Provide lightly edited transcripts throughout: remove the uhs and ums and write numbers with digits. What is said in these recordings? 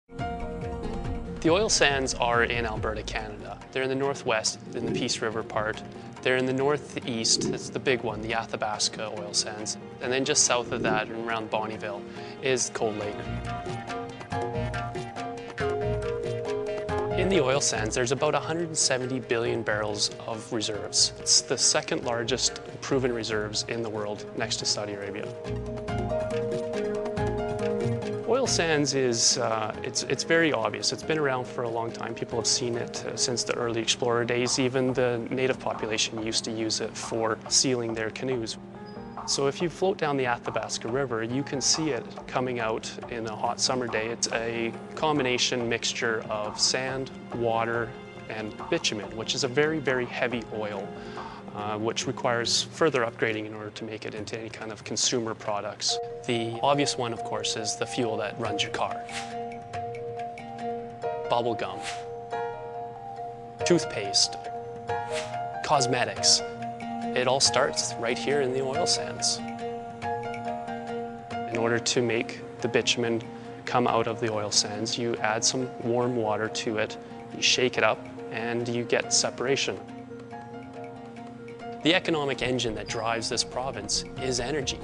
The oil sands are in Alberta, Canada. They're in the northwest, in the Peace River part. They're in the northeast, it's the big one, the Athabasca oil sands. And then just south of that, and around Bonnyville, is Cold Lake. In the oil sands, there's about 170 billion barrels of reserves. It's the second largest proven reserves in the world, next to Saudi Arabia. Oil sands is, it's very obvious. It's been around for a long time. People have seen it since the early explorer days. Even the native population used to use it for sealing their canoes. So if you float down the Athabasca River, you can see it coming out in a hot summer day. It's a combination mixture of sand, water, and bitumen, which is a very, very heavy oil, which requires further upgrading in order to make it into any kind of consumer products. The obvious one, of course, is the fuel that runs your car. Bubble gum, toothpaste, cosmetics. It all starts right here in the oil sands. In order to make the bitumen come out of the oil sands, you add some warm water to it, you shake it up, and you get separation. The economic engine that drives this province is energy.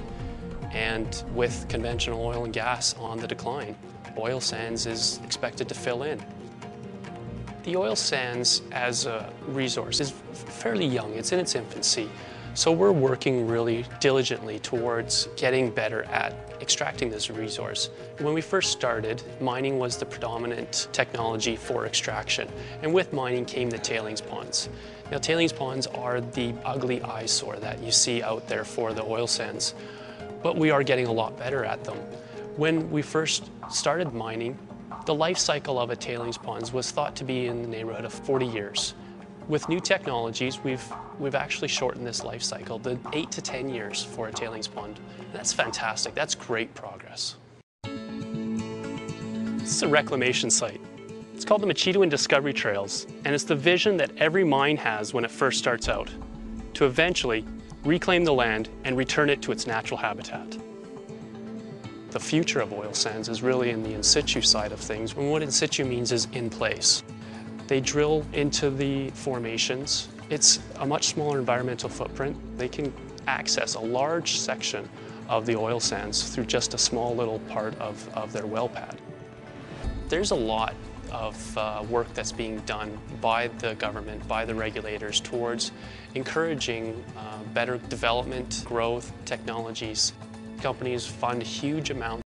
And with conventional oil and gas on the decline, oil sands is expected to fill in. The oil sands as a resource is fairly young, it's in its infancy. So we're working really diligently towards getting better at extracting this resource. When we first started, mining was the predominant technology for extraction. And with mining came the tailings ponds. Now, tailings ponds are the ugly eyesore that you see out there for the oil sands, but we are getting a lot better at them. When we first started mining, the life cycle of a tailings pond was thought to be in the neighborhood of 40 years. With new technologies, we've actually shortened this life cycle to 8 to 10 years for a tailings pond. That's fantastic, that's great progress. This is a reclamation site. It's called the Machitowin Discovery Trails, and it's the vision that every mine has when it first starts out, to eventually reclaim the land and return it to its natural habitat. The future of oil sands is really in the in situ side of things, and what in situ means is in place. They drill into the formations. It's a much smaller environmental footprint. They can access a large section of the oil sands through just a small little part of their well pad. There's a lot of work that's being done by the government, by the regulators, towards encouraging better development, growth, technologies. Companies fund huge amounts